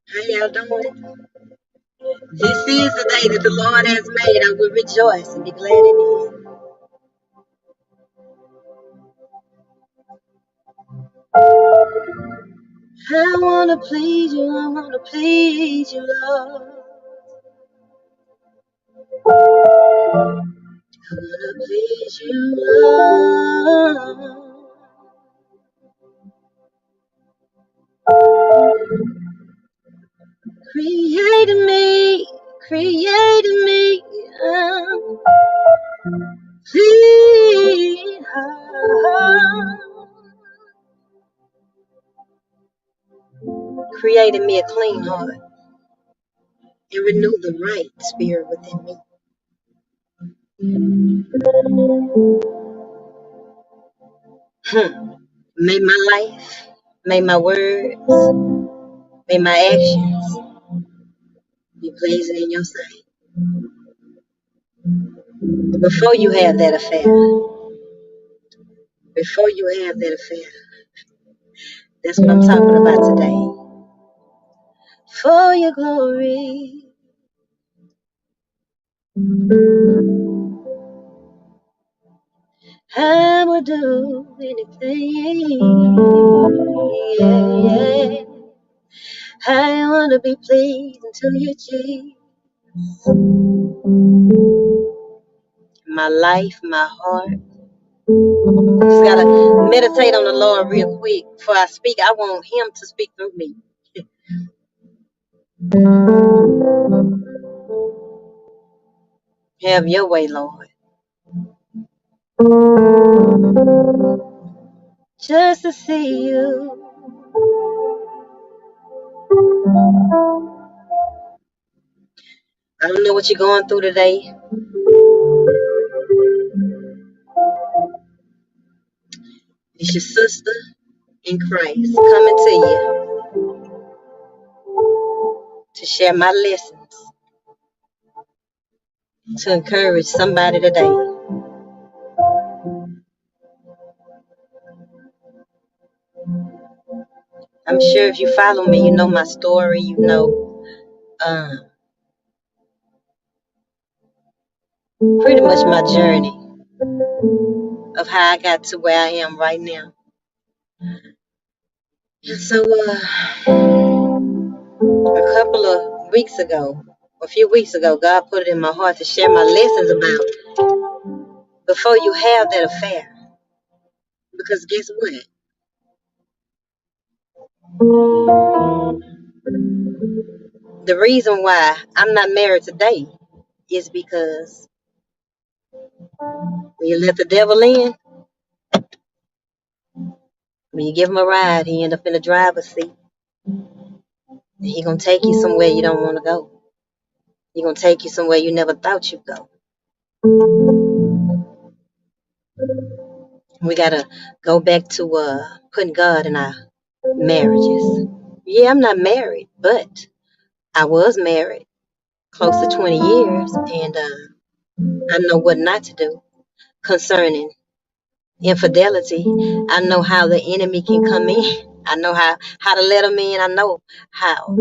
How y'all doing? This is the day that the Lord has made. I will rejoice and be glad in it. I want to please you. I want to please you, Lord. I want to please you, Lord. Create in me, clean heart. Create in me a clean heart and renew the right spirit within me. May my life, may my words, may my actions be pleasing in your sight. Before you have that affair, before you have that affair, that's what I'm talking about today. For your glory, I will do anything. Yeah, yeah. I want to be pleasing to you, Jesus. My life, my heart. Just gotta meditate on the Lord real quick before I speak. I want Him to speak through me. Have your way, Lord. Just to see you. I don't know what you're going through today. It's your sister in Christ coming to you to share my lessons, to encourage somebody today. I'm sure if you follow me, you know my story, you know pretty much my journey of how I got to where I am right now. And so a few weeks ago, God put it in my heart to share my lessons about before you have that affair. Because guess what? The reason why I'm not married today is because when you let the devil in, when you give him a ride, he end up in the driver's seat. And he gonna take you somewhere you don't want to go. He gonna take you somewhere you never thought you'd go. We gotta go back to putting God in our marriages. Yeah, I'm not married, but I was married close to 20 years, and I know what not to do concerning infidelity. I know how the enemy can come in. I know how to let him in. I know how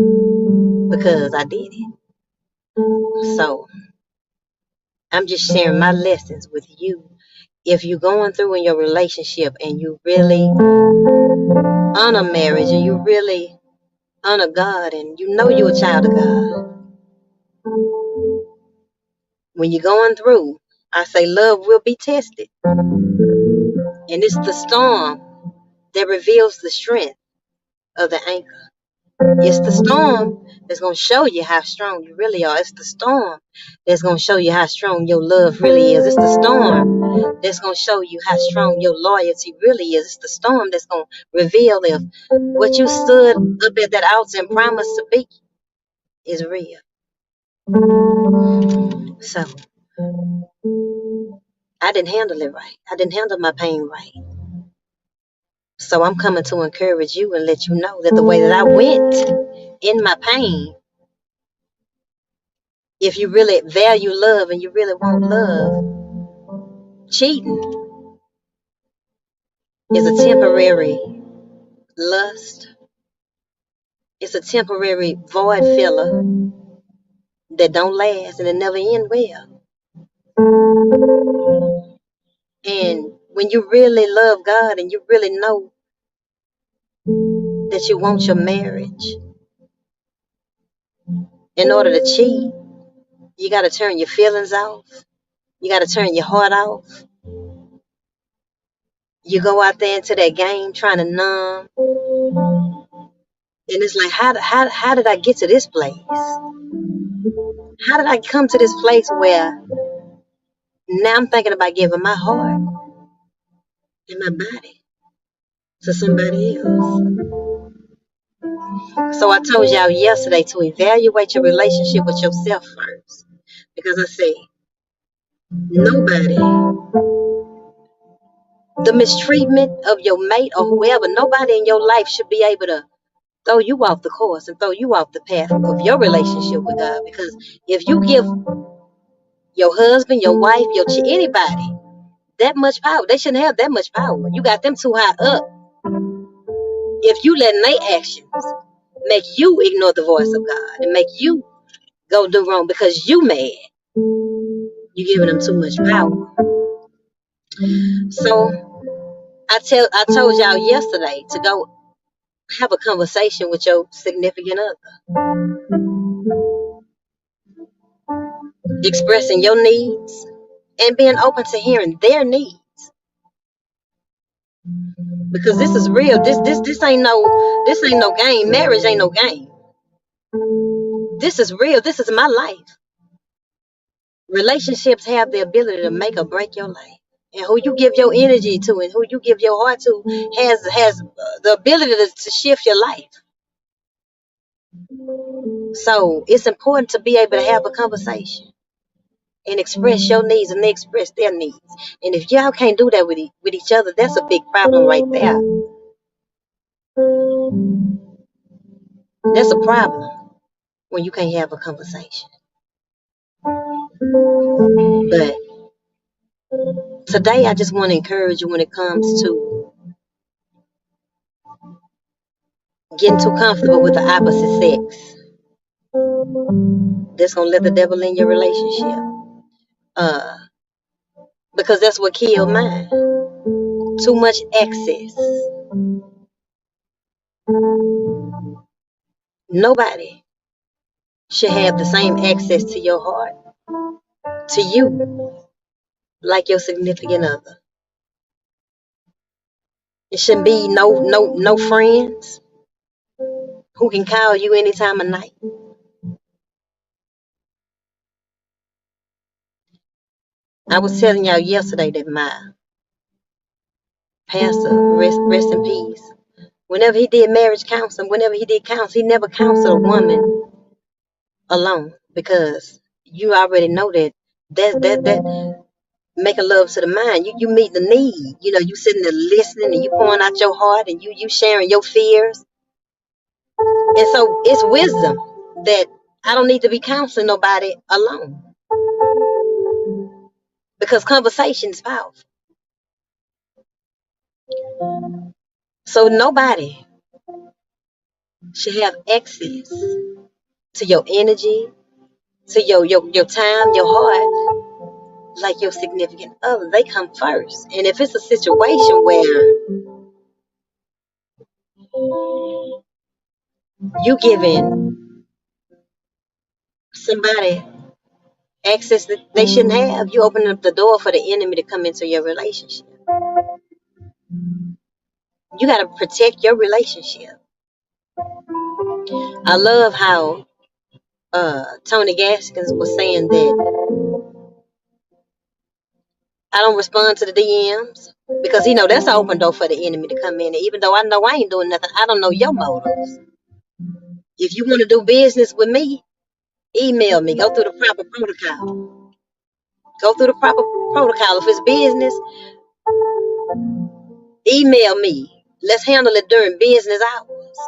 because I did it. So I'm just sharing my lessons with you. If you're going through in your relationship and you really honor marriage and you really honor God and you know you're a child of God, when you're going through, I say love will be tested. And it's the storm that reveals the strength of the anchor. It's the storm that's going to show you how strong you really are. It's the storm that's going to show you how strong your love really is. It's the storm that's going to show you how strong your loyalty really is. It's the storm that's going to reveal if what you stood up at that altar and promised to be is real. So I didn't handle it right. I didn't handle my pain right. So I'm coming to encourage you and let you know that the way that I went in my pain, if you really value love and you really want love, cheating is a temporary lust. It's a temporary void filler that don't last and it never end well. And when you really love God and you really know that you want your marriage, in order to cheat, you got to turn your feelings off. You got to turn your heart off. You go out there into that game trying to numb. And it's like, how did I get to this place? How did I come to this place where now I'm thinking about giving my heart and my body to somebody else? So I told y'all yesterday to evaluate your relationship with yourself first. Because I say, nobody, the mistreatment of your mate or whoever, nobody in your life should be able to throw you off the course and throw you off the path of your relationship with God. Because if you give your husband, your wife, anybody that much power, they shouldn't have that much power. You got them too high up. If you letting their actions make you ignore the voice of God and make you go do wrong because you mad, you giving them too much power. So I told y'all yesterday to go have a conversation with your significant other, expressing your needs and being open to hearing their needs. Because this is real. This ain't no game. Marriage ain't no game. This is real. This is my life. Relationships have the ability to make or break your life. And who you give your energy to and who you give your heart to has the ability to shift your life. So it's important to be able to have a conversation and express your needs and they express their needs. And if y'all can't do that with each other, that's a big problem right there. That's a problem when you can't have a conversation. But today I just want to encourage you when it comes to getting too comfortable with the opposite sex. That's gonna let the devil in your relationship. Because that's what killed mine. Too much access. Nobody should have the same access to your heart, to you, like your significant other. It shouldn't be no friends who can call you any time of night. I was telling y'all yesterday that my pastor, rest in peace, whenever he did marriage counseling, whenever he did counsel, he never counseled a woman alone because you already know that making love to the mind, you meet the need. You know, you sitting there listening and you pouring out your heart and you sharing your fears. And so it's wisdom that I don't need to be counseling nobody alone because conversation is powerful. So nobody should have access to your energy, to your time, your heart, like your significant other. They come first. And if it's a situation where you giving somebody access that they shouldn't have, you open up the door for the enemy to come into your relationship. You got to protect your relationship. I love how Tony Gaskins was saying that I don't respond to the DMs because he know that's an open door for the enemy to come in. And even though I know I ain't doing nothing, I don't know your motives. If you want to do business with me, email me. Go through the proper protocol. Go through the proper protocol. If it's business, email me. Let's handle it during business hours.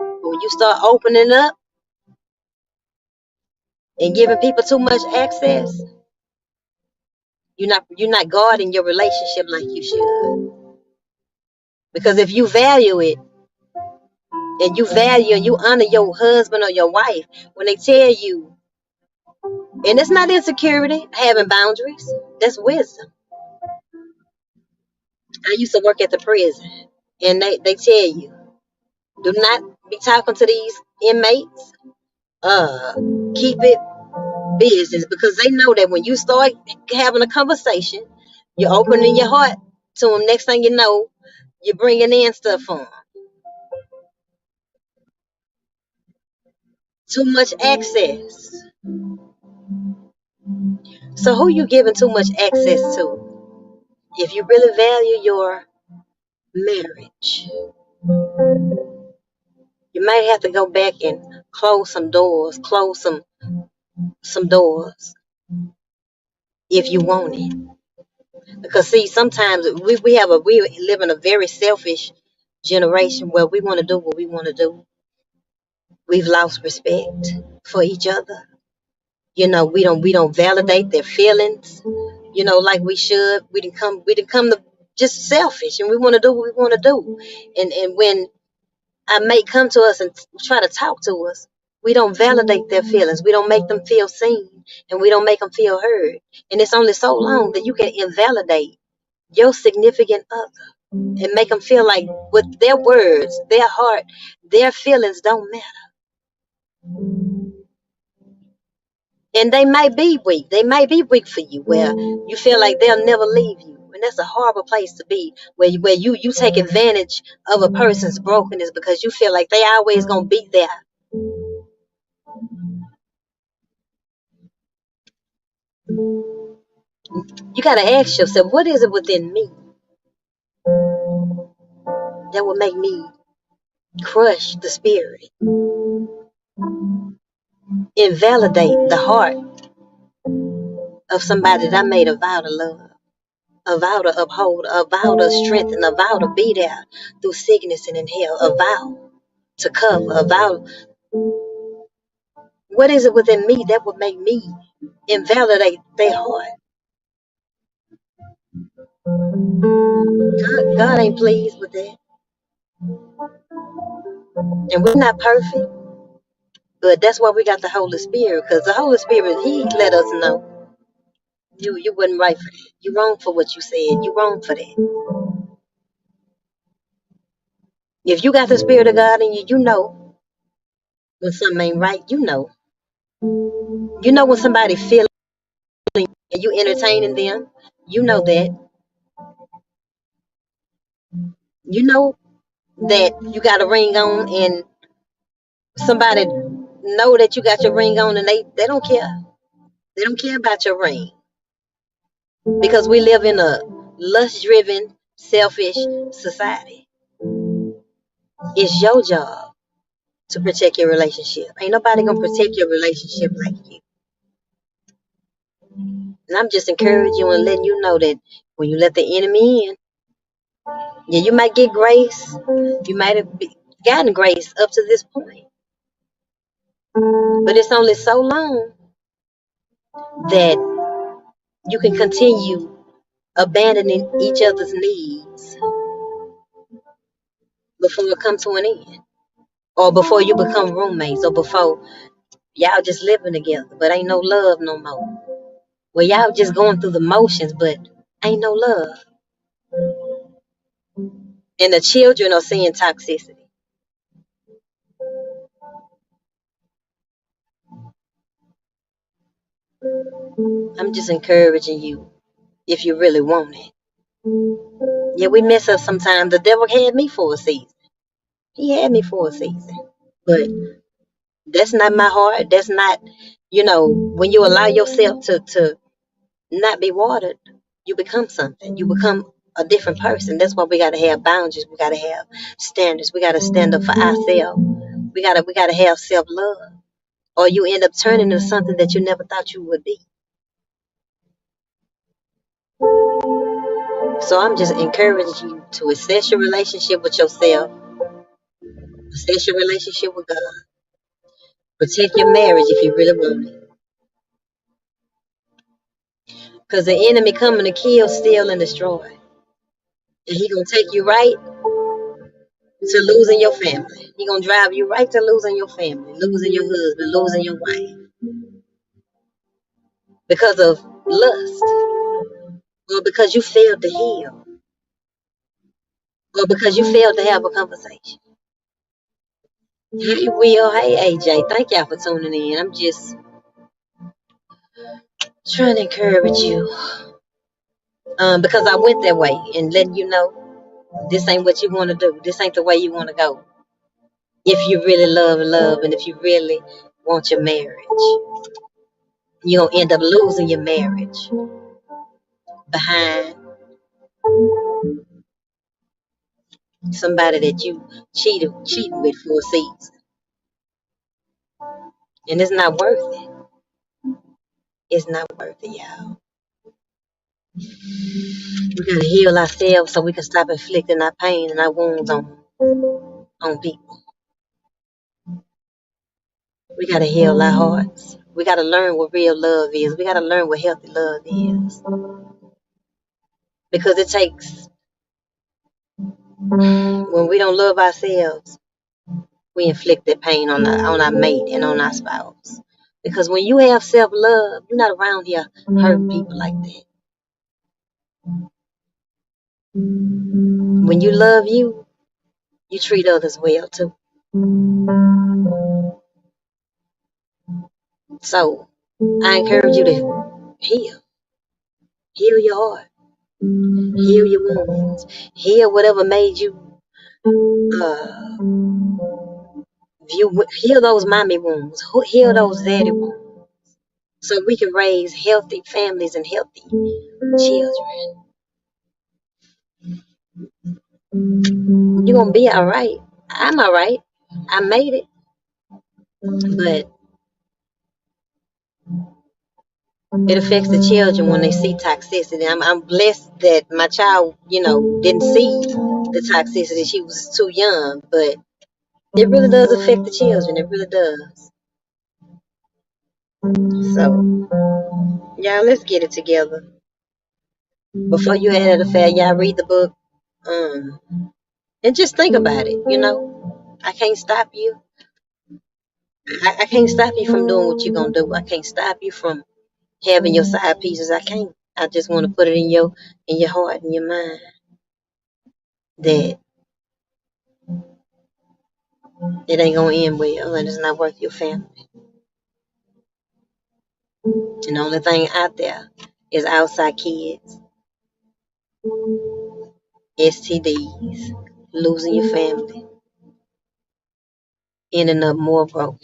But when you start opening up and giving people too much access, you're not guarding your relationship like you should. Because if you value it, and you value and you honor your husband or your wife when they tell you, and it's not insecurity, having boundaries. That's wisdom. I used to work at the prison, and they tell you, do not be talking to these inmates. Uh, Keep it business, because they know that when you start having a conversation, you're opening your heart to them. Next thing you know, you're bringing in stuff for them. Too much access. So who you giving too much access to? If you really value your marriage, you might have to go back and close some doors, close some doors if you want it. Because see, sometimes we live in a very selfish generation where we want to do what we want to do. We've lost respect for each other. We don't validate their feelings, like we should. We didn't come to just selfish, and we want to do what we want to do. And when a mate come to us and try to talk to us, we don't validate their feelings. We don't make them feel seen, and we don't make them feel heard. And it's only so long that you can invalidate your significant other and make them feel like with their words, their heart, their feelings don't matter. And they might be weak. They might be weak for you, where you feel like they'll never leave you. And that's a horrible place to be, where you take advantage of a person's brokenness because you feel like they always gonna be there. You gotta ask yourself, what is it within me that will make me crush the spirit, invalidate the heart of somebody that I made a vow to love, a vow to uphold, a vow to strengthen, a vow to be there through sickness and in hell, a vow to cover, a vow. What is it within me that would make me invalidate their heart? God ain't pleased with that. And we're not perfect, but that's why we got the Holy Spirit, because the Holy Spirit, He let us know you wasn't right for that. You wrong for what you said. You wrong for that. If you got the Spirit of God in you, you know when something ain't right. You know when somebody feeling and you entertaining them. You know that. You know that you got a ring on, and somebody know that you got your ring on, and they don't care. They don't care about your ring, because we live in a lust-driven, selfish society. It's your job to protect your relationship. Ain't nobody gonna protect your relationship like you. And I'm just encouraging you and letting you know that when you let the enemy in, yeah, you might get grace. You might have gotten grace up to this point, but it's only so long that you can continue abandoning each other's needs before it comes to an end, or before you become roommates, or before y'all just living together, but ain't no love no more. Well, y'all just going through the motions, but ain't no love. And the children are seeing toxicity. I'm just encouraging you, if you really want it. Yeah, we mess up sometimes. The devil had me for a season. He had me for a season. But that's not my heart. That's not, when you allow yourself to not be watered, you become something. You become a different person. That's why we gotta have boundaries. We gotta have standards. We gotta stand up for ourselves. We gotta have self-love. Or you end up turning into something that you never thought you would be. So I'm just encouraging you to assess your relationship with yourself, assess your relationship with God, protect your marriage if you really want it. Because the enemy coming to kill, steal, and destroy. And he gonna take you right to losing your family. He gonna drive you right to losing your family, losing your husband, losing your wife because of lust, or because you failed to heal, or because you failed to have a conversation. Hey Will, hey AJ, thank y'all for tuning in. I'm just trying to encourage you, because I went that way and letting you know this ain't what you want to do. This ain't the way you want to go. If you really love, and if you really want your marriage, you're gonna end up losing your marriage behind somebody that you cheating with for a season, and it's not worth it. It's not worth it, y'all. We gotta heal ourselves so we can stop inflicting our pain and our wounds on people. We gotta heal our hearts. We gotta learn what real love is. We gotta learn what healthy love is, because it takes, when we don't love ourselves, we inflict that pain on our mate and on our spouse. Because when you have self love, you're not around here hurting people like that. When you love you, you treat others well too. So I encourage you to heal your heart, heal your wounds, heal whatever made you uh heal those mommy wounds, heal those daddy wounds, so we can raise healthy families and healthy children. You're gonna be all right. I'm all right. I made it, but it affects the children when they see toxicity. I'm blessed that my child, didn't see the toxicity. She was too young, but it really does affect the children. It really does. So, y'all, let's get it together. Before you had an affair, y'all read the book, um, and just think about it. I can't stop you. I can't stop you from doing what you're gonna do. I can't stop you from having your side pieces. I can't. I just want to put it in your heart and your mind that it ain't gonna end well, and it's not worth your family. And the only thing out there is outside kids, STDs, losing your family, ending up more broke.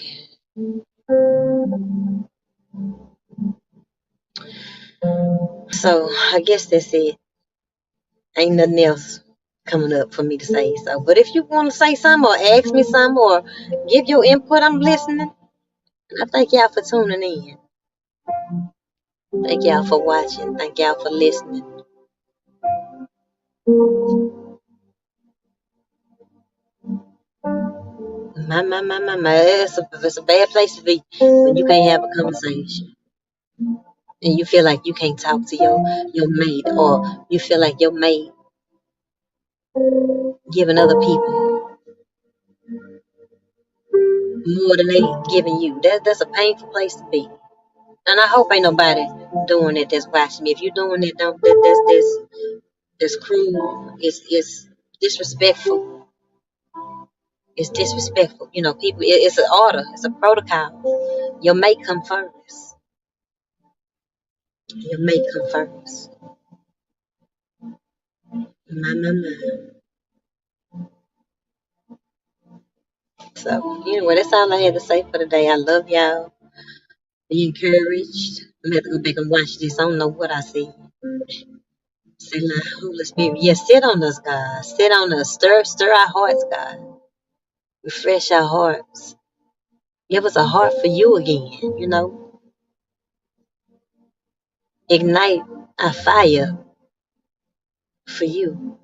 So I guess that's it. Ain't nothing else coming up for me to say. So, but if you want to say something or ask me something or give your input, I'm listening. And I thank y'all for tuning in. Thank y'all for watching. Thank y'all for listening. My. It's a bad place to be when you can't have a conversation and you feel like you can't talk to your mate, or you feel like your mate giving other people more than they giving you. That's a painful place to be. And I hope ain't nobody doing it that's watching me. If you're doing it, don't that's cruel. It's disrespectful. It's disrespectful. People. It's an order. It's a protocol. Your mate come first. Your mate come first. My. So anyway, that's all I had to say for today. I love y'all. Be encouraged. I'm gonna have to go back and watch this. I don't know what I see. Say, like, Holy Spirit, yes, sit on us, God. Sit on us. Stir our hearts, God. Refresh our hearts. Give us a heart for you again. Ignite our fire for you.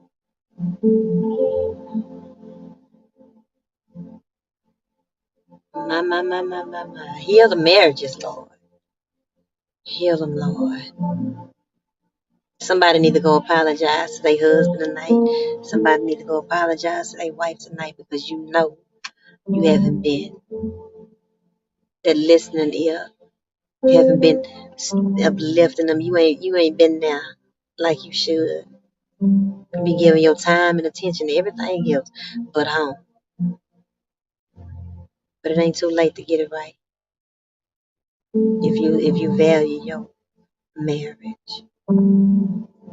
My. Heal the marriages, Lord. Heal them, Lord. Somebody need to go apologize to their husband tonight. Somebody need to go apologize to their wife tonight, because you know you haven't been that listening ear. You haven't been uplifting them. You ain't been there like you should. You be giving your time and attention to everything else but home. But it ain't too late to get it right if you value your marriage.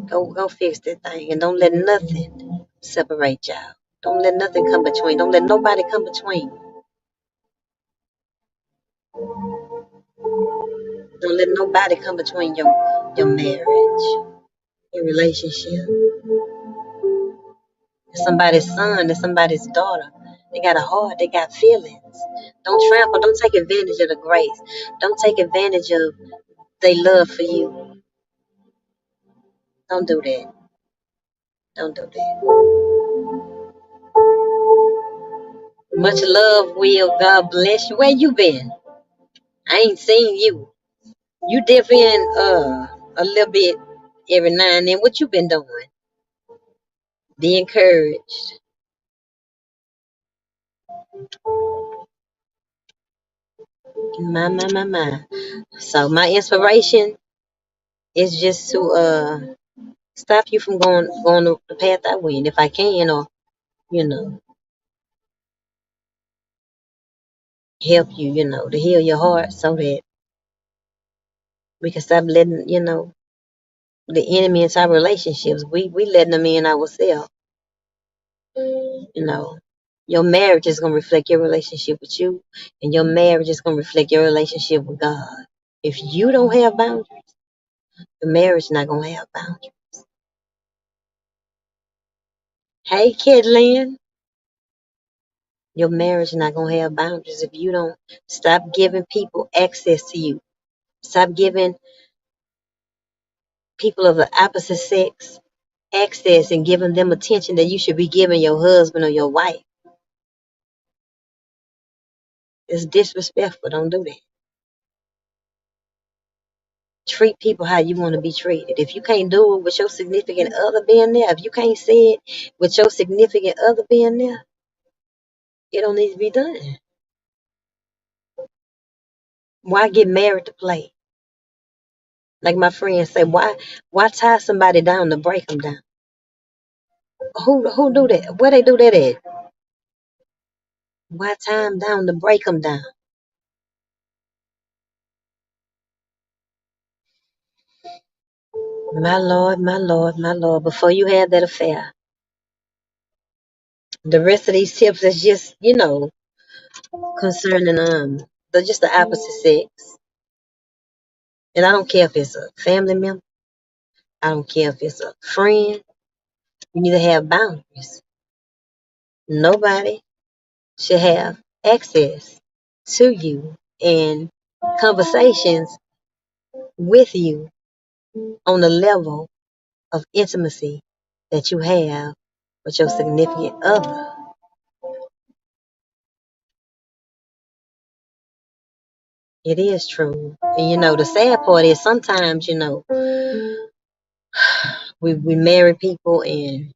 Go fix that thing, and don't let nothing separate y'all. Don't let nothing come between. Don't let nobody come between. Don't let nobody come between your marriage, your relationship. It's somebody's son, it's somebody's daughter. They got a heart, they got feelings. Don't take advantage of the grace. Don't take advantage of their love for you. Don't do that. Don't do that. Much love, Will. God bless you. Where you been? I ain't seen you. You dip in a little bit every now and then. What you been doing? Be encouraged. My. So my inspiration is just to stop you from going the path I went, if I can, or you know, help you, to heal your heart, so that we can stop letting, the enemy into our relationships. We letting them in ourselves. You know, your marriage is gonna reflect your relationship with you, and your marriage is gonna reflect your relationship with God. If you don't have boundaries, the marriage not gonna have boundaries. Hey, Kidlin, your marriage not gonna have boundaries if you don't stop giving people access to you. Stop giving people of the opposite sex access and giving them attention that you should be giving your husband or your wife. It's disrespectful. Don't do that. Treat people how you want to be treated. If you can't do it with your significant other being there, if you can't say it with your significant other being there, it don't need to be done. Why get married to play? Like my friends say, why tie somebody down to break them down? Who do that? Where they do that at? Why tie them down to break them down? My Lord, my Lord, my Lord. Before you have that affair, the rest of these tips is just, concerning just the opposite sex. And I don't care if it's a family member. I don't care if it's a friend. You need to have boundaries. Nobody should have access to you and conversations with you on the level of intimacy that you have with your significant other. It is true. And the sad part is sometimes, we marry people and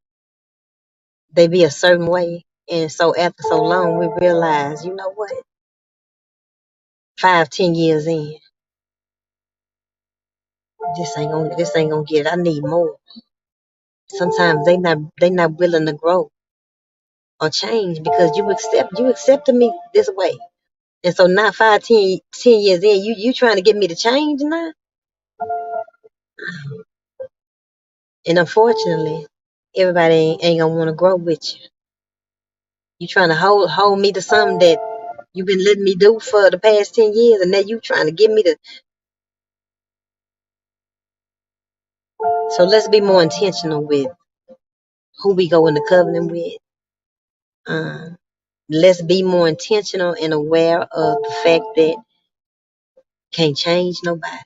they be a certain way. And so after so long, we realize, you know what? 5, 10 years in, this ain't gonna get it. I need more. Sometimes they not willing to grow or change because you accepted me this way. And so now 5, 10 years in, you trying to get me to change now? And unfortunately, everybody ain't gonna want to grow with you. You trying to hold me to something that you've been letting me do for the past 10 years, and now you trying to get me to. So let's be more intentional with who we go into covenant with. Let's be more intentional and aware of the fact that can't change nobody.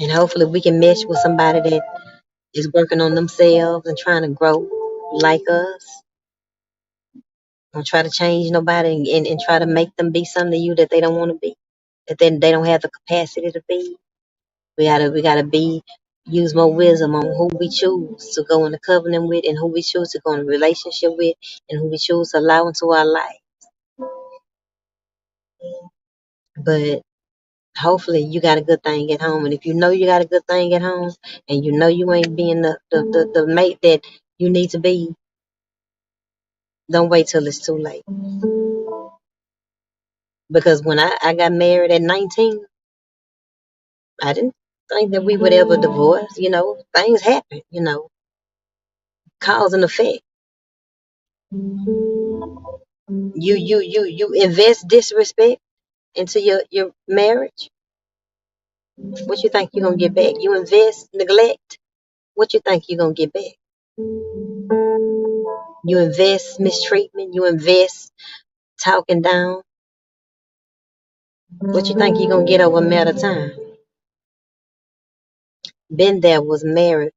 And hopefully we can mesh with somebody that is working on themselves and trying to grow like us. Don't try to change nobody and try to make them be something to you that they don't want to be, that they don't have the capacity to be. We gotta use more wisdom on who we choose to go in the covenant with, and who we choose to go in a relationship with, and who we choose to allow into our life. But hopefully you got a good thing at home. And if you know you got a good thing at home, and you know you ain't being the mate that you need to be, don't wait till it's too late. Because when I got married at 19, I didn't think that we would ever divorce. Things happen, cause and effect. You invest disrespect into your marriage. What you think you're gonna get back? You invest neglect. What you think you're gonna get back? You invest mistreatment. You invest talking down. What you think you're gonna get over a matter of time? Been there, was married,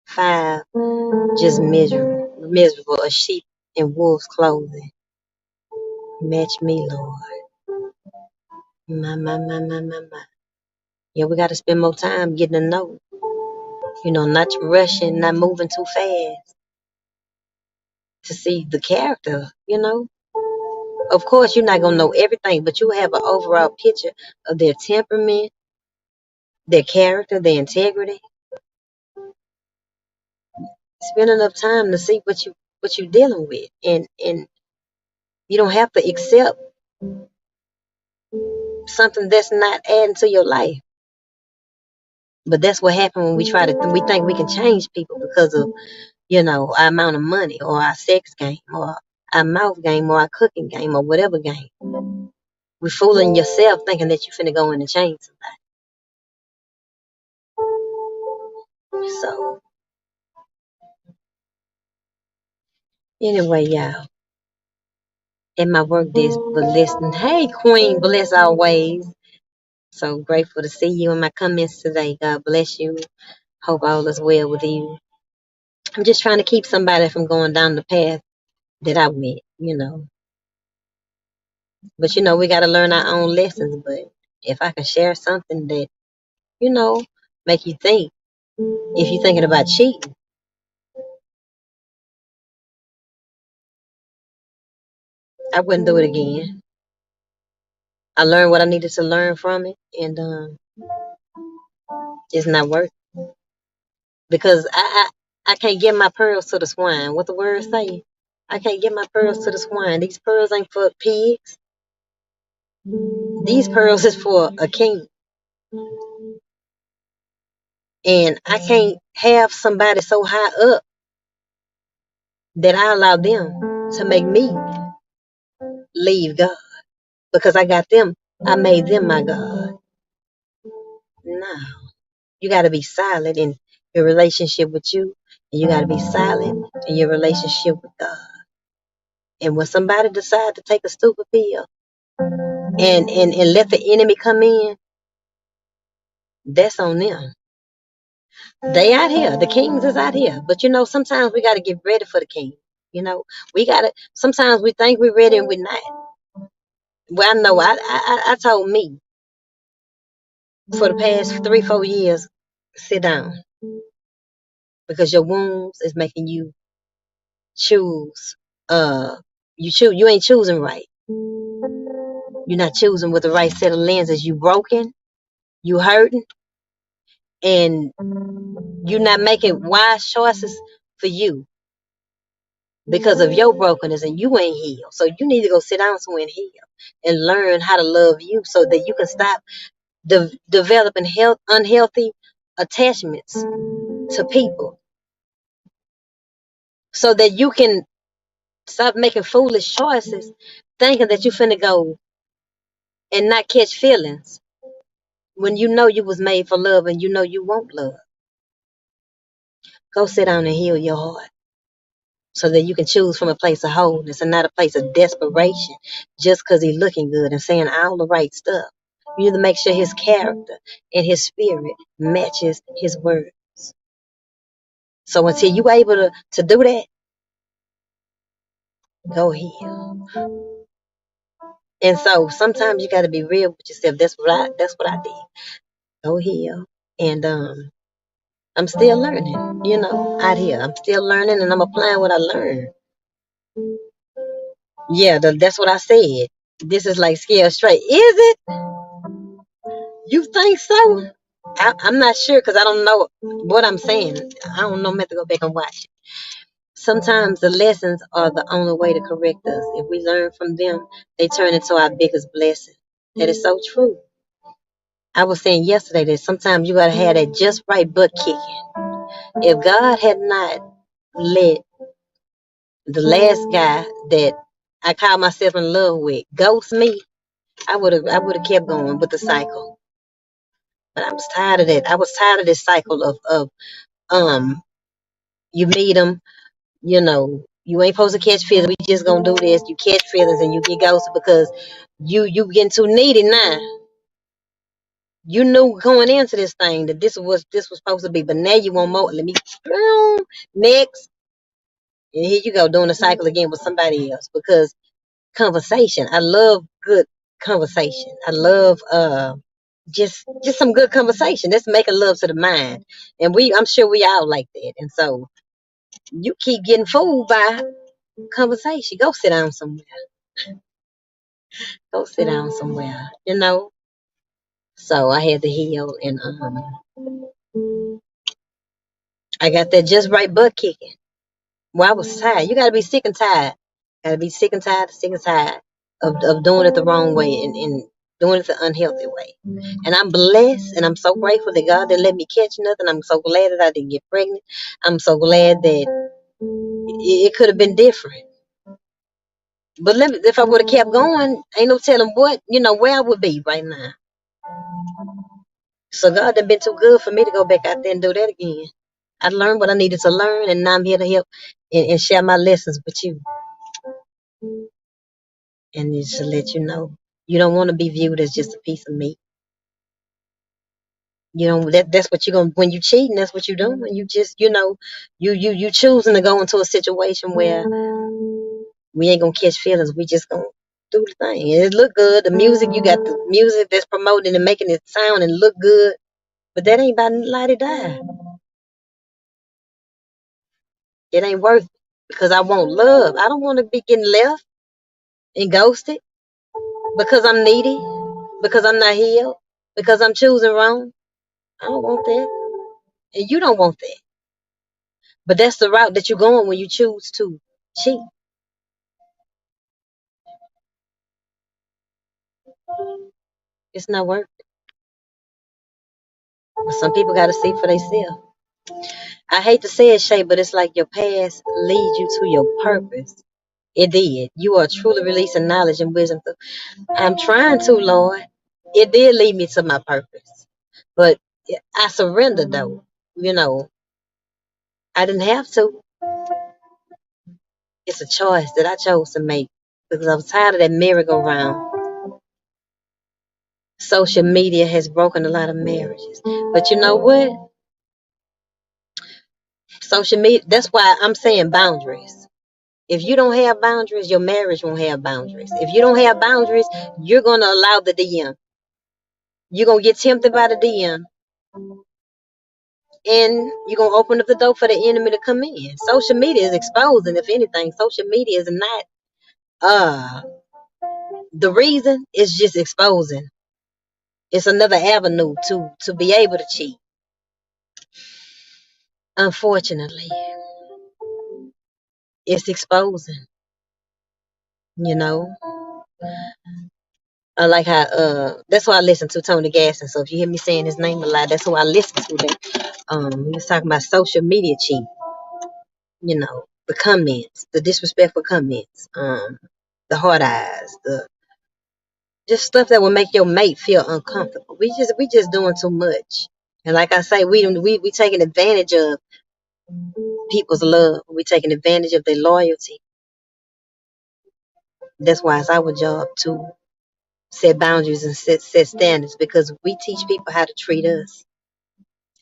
5, just miserable, a sheep in wolf's clothing. Match me, Lord. My. Yeah, we gotta spend more time getting to know. Not rushing, not moving too fast to see the character. Of course, you're not gonna know everything, but you have an overall picture of their temperament, their character, their integrity. Spend enough time to see what you're dealing with, and you don't have to accept something that's not adding to your life. But that's what happens when we think we can change people because of our amount of money, or our sex game, or our mouth game, or our cooking game, or whatever game. We're fooling yourself thinking that you're finna go in and change somebody. So anyway, y'all, in my work days, but listening. Hey, Queen, bless always. So grateful to see you in my comments today. God bless you. Hope all is well with you. I'm just trying to keep somebody from going down the path that I went. But we got to learn our own lessons. But if I can share something that, make you think, if you're thinking about cheating, I wouldn't do it again. I learned what I needed to learn from it, and it's not worth it. Because I can't give my pearls to the swine. What the words say? I can't give my pearls to the swine. These pearls ain't for pigs. These pearls is for a king. And I can't have somebody so high up that I allow them to make me leave God. Because I got them. I made them my God. No. You got to be silent in your relationship with you. And you got to be silent in your relationship with God. And when somebody decide to take a stupid pill and let the enemy come in, that's on them. They out here. The kings is out here. But sometimes we got to get ready for the king. We got to, sometimes we think we're ready and we're not. Well, I know I told me for the past 3-4 years, sit down. Because your wounds is making you choose. You ain't choosing right. You're not choosing with the right set of lenses. You broken, you hurting, and you're not making wise choices for you because of your brokenness, and you ain't healed. So you need to go sit down somewhere and heal and learn how to love you so that you can stop developing unhealthy attachments to people, so that you can stop making foolish choices thinking that you finna go and not catch feelings when you know you was made for love and you know you want love. Go sit down and heal your heart so that you can choose from a place of wholeness and not a place of desperation just because he's looking good and saying all the right stuff. You need to make sure his character and his spirit matches his words. So until you able to do that, go heal. And so sometimes you got to be real with yourself. That's what I did. Go heal. And I'm still learning, out here. I'm still learning and I'm applying what I learned. Yeah, that's what I said. This is like scale straight. Is it? You think so? I'm not sure because I don't know what I'm saying. I don't know. I'm have to go back and watch it. Sometimes the lessons are the only way to correct us. If we learn from them, they turn into our biggest blessing. That is so true. I was saying yesterday that sometimes you gotta have that just right butt kicking. If God had not let the last guy that I called myself in love with ghost me, I would have kept going with the cycle. But I was tired of that. I was tired of this cycle of um you meet them, you ain't supposed to catch feelings. We just gonna do this. You catch feelings and you get ghosted because you getting too needy now. You knew going into this thing that this was supposed to be, but now you want more. Let me next, and here you go doing the cycle again with somebody else because conversation. I love good conversation. I love just some good conversation. That's making love to the mind, and I'm sure we all like that. And so you keep getting fooled by conversation. Go sit down somewhere. Go sit down somewhere. So I had to heal, and I got that just right butt kicking. Well, I was tired. You gotta be sick and tired. Gotta be sick and tired of doing it the wrong way and doing it the unhealthy way. And I'm blessed and I'm so grateful that God didn't let me catch nothing. I'm so glad that I didn't get pregnant. I'm so glad that it could have been different. But if I would have kept going, ain't no telling where I would be right now. So God done been too good for me to go back out there and do that again. I learned what I needed to learn, and now I'm here to help and share my lessons with you. And just to let you know, you don't want to be viewed as just a piece of meat. That's what you're gonna when you cheating. That's what you're doing. You just you choosing to go into a situation where we ain't gonna catch feelings. We just gonna do the thing. And it look good. The music, you got the music that's promoting and making it sound and look good, but that ain't about to die. It ain't worth it because I want love. I don't want to be getting left and ghosted because I'm needy, because I'm not healed, because I'm choosing wrong. I don't want that, and you don't want that. But that's the route that you're going when you choose to cheat. It's not worth it. But some people got to see for themselves. I hate to say it, Shay, but it's like your past leads you to your purpose. It did. You are truly releasing knowledge and wisdom. I'm trying to, Lord. It did lead me to my purpose. But I surrendered, though. I didn't have to. It's a choice that I chose to make because I was tired of that merry-go-round. Social media has broken a lot of marriages. But you know what? Social media, that's why I'm saying boundaries. If you don't have boundaries, your marriage won't have boundaries. If you don't have boundaries, you're going to allow the DM. You're going to get tempted by the DM. And you're going to open up the door for the enemy to come in. Social media is exposing, if anything. Social media is not the reason, it's just exposing. It's another avenue to be able to cheat. Unfortunately, it's exposing, you know. I like how that's why I listen to Tony Gaston. So if you hear me saying his name a lot, that's who I listen to. That he was talking about social media cheat, the comments, the disrespectful comments, the hard eyes, the just stuff that will make your mate feel uncomfortable. We just doing too much. And like I say, we taking advantage of people's love. We taking advantage of their loyalty. That's why it's our job to set boundaries and set standards because we teach people how to treat us.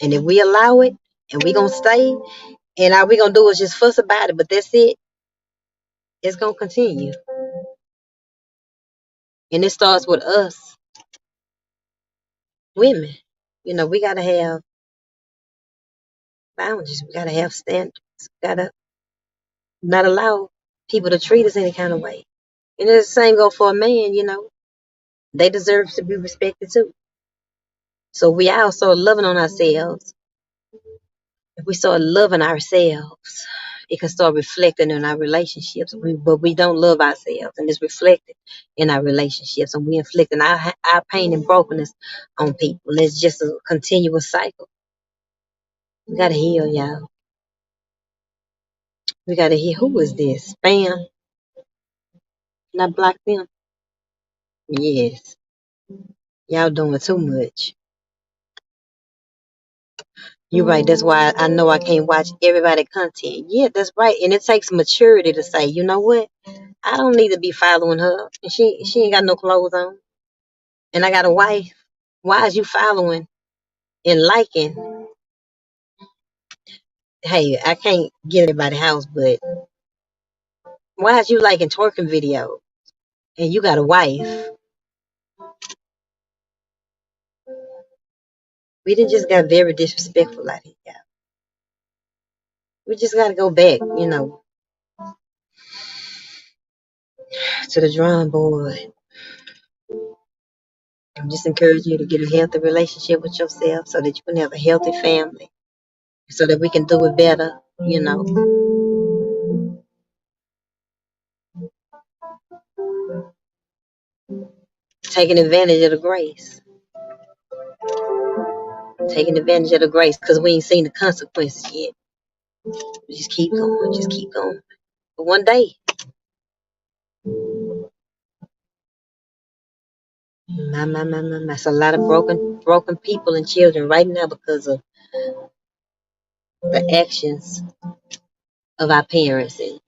And if we allow it and we gonna stay and all we gonna do is just fuss about it, but that's it, it's gonna continue. And it starts with us, women. We got to have boundaries. We got to have standards. We got to not allow people to treat us any kind of way. And the same go for a man. They deserve to be respected too. So we also loving on ourselves. If we start loving ourselves, it can start reflecting in our relationships. But we don't love ourselves, and it's reflected in our relationships, and we inflicting our pain and brokenness on people. And it's just a continuous cycle. We gotta heal, y'all. We gotta heal. Who is this? Spam. Not block them. Yes, y'all doing too much. You're right. That's why I know I can't watch everybody content. Yeah, that's right. And it takes maturity to say, you know what? I don't need to be following her. And she ain't got no clothes on. And I got a wife. Why is you following and liking? Hey, I can't get everybody's house, but why is you liking twerking videos? And you got a wife. We done just got very disrespectful out here, y'all. We just gotta go back, to the drawing board. I'm just encouraging you to get a healthy relationship with yourself so that you can have a healthy family. So that we can do it better. Taking advantage of the grace. Taking advantage of the grace because we ain't seen the consequences yet. We just keep going, just keep going. But one day, that's a lot of broken people and children right now because of the actions of our parents. And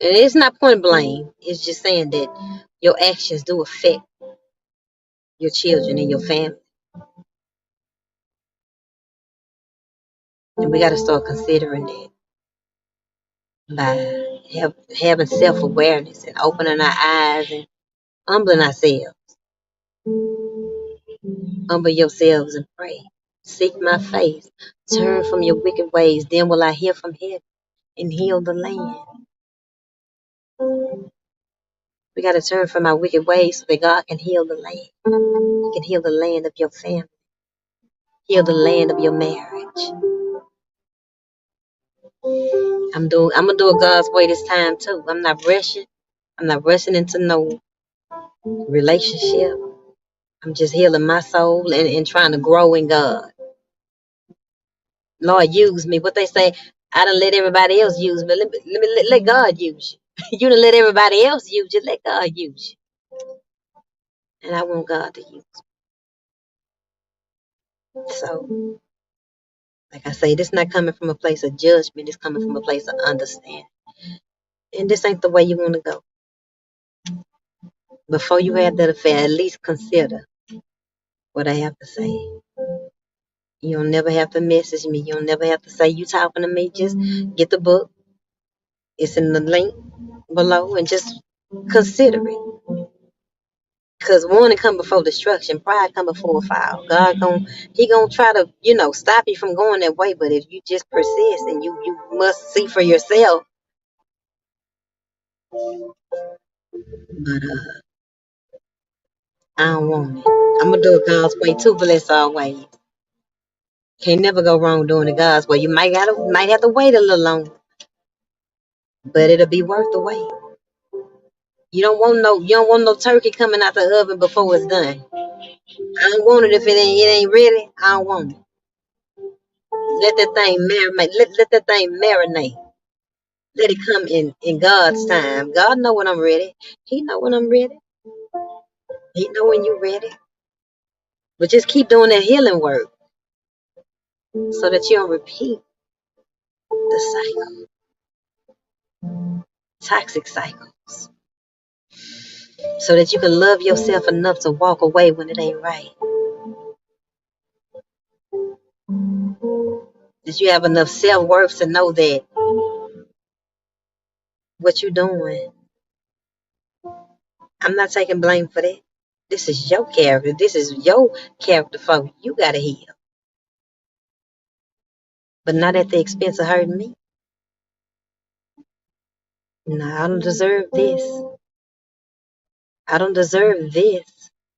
it's not point blame. It's just saying that your actions do affect your children and your family. And we got to start considering that by having self-awareness and opening our eyes and humbling ourselves. Humble yourselves and pray. Seek my face. Turn from your wicked ways. Then will I hear from heaven and heal the land. We got to turn from our wicked ways so that God can heal the land. He can heal the land of your family. Heal the land of your marriage. I'm gonna do it God's way this time too. I'm not rushing. I'm not rushing into no relationship. I'm just healing my soul and trying to grow in God. Lord, use me. What they say, I done let everybody else use me. Let God use you. You done let everybody else use you. Let God use you. And I want God to use me. So, like I say, this not coming from a place of judgment. It's coming from a place of understanding. And this ain't the way you want to go. Before you have that affair, at least consider what I have to say. You don't never have to message me. You don't never have to say you talking to me. Just get the book. It's in the link below and just consider it. Because warning come before destruction, pride come before a fall. He gonna try to, stop you from going that way. But if you just persist and you must see for yourself. But I don't want it. I'm gonna do it God's way too, but it's always. Can't never go wrong doing it God's way. You might have to wait a little longer, but it'll be worth the wait. You don't want no turkey coming out the oven before it's done. I don't want it if it ain't ready. I don't want it. Let that thing marinate. Let that thing marinate. Let it come in God's time. God know when I'm ready. He know when I'm ready. He know when you're ready. But just keep doing that healing work so that you don't repeat the toxic cycles. So that you can love yourself enough to walk away when it ain't right. That you have enough self-worth to know that what you're doing, I'm not taking blame for that. This is your character. This is your character flaw. You gotta heal. But not at the expense of hurting me. No, I don't deserve this. I don't deserve this.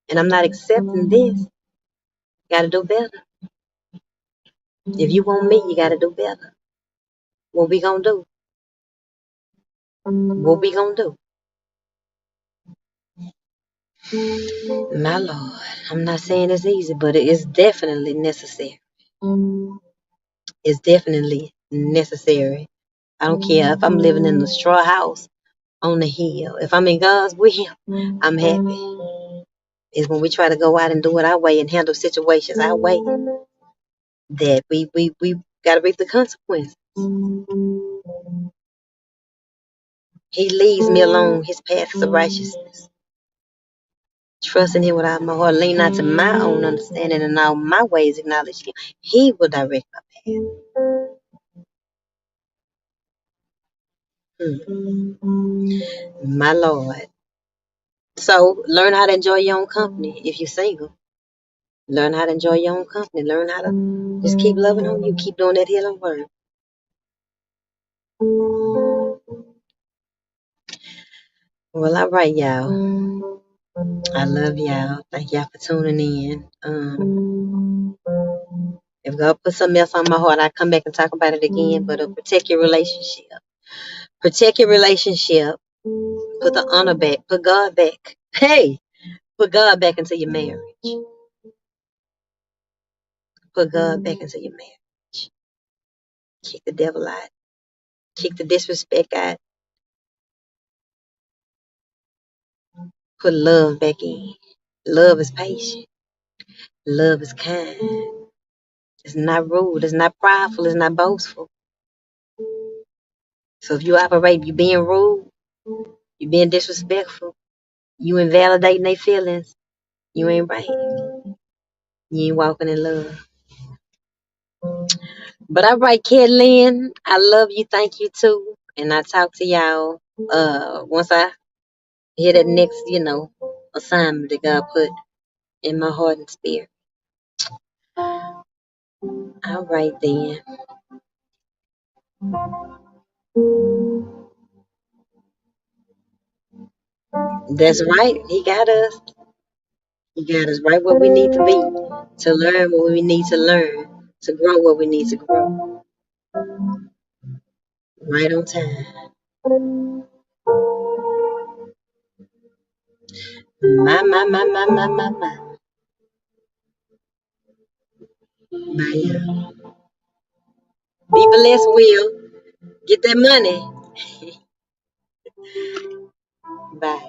And I'm not accepting this. Gotta do better. If you want me, you gotta do better. What we gonna do? What we gonna do? My Lord, I'm not saying it's easy, but it is definitely necessary. It's definitely necessary. I don't care if I'm living in a straw house on the hill. If I'm in God's will, I'm happy. It's when we try to go out and do it our way and handle situations our way that we gotta reap the consequences. He leads me along his paths of righteousness. Trusting him with all my heart, lean not to my own understanding, and all my ways acknowledge him. He will direct my path. My Lord. So learn how to enjoy your own company if you're single. Learn how to enjoy your own company. Learn how to just keep loving on you. Keep doing that healing work. Well, all right, y'all. I love y'all. Thank y'all for tuning in. If God put something else on my heart, I come back and talk about it again. But protect your relationship. Protect your relationship. Put the honor back. Put God back. Hey, put God back into your marriage. Put God back into your marriage. Kick the devil out. Kick the disrespect out. Put love back in. Love is patient. Love is kind. It's not rude. It's not prideful. It's not boastful. So if you being rude, you being disrespectful, you invalidating their feelings, you ain't right. You ain't walking in love. But all right, Lynn, I love you. Thank you too. And I talk to y'all once I hear that next, assignment that God put in my heart and spirit. All right then. That's right. He got us. He got us right where we need to be, to learn what we need to learn, to grow what we need to grow. Right on time. My. Bye. Be blessed, Will. Get that money. Bye.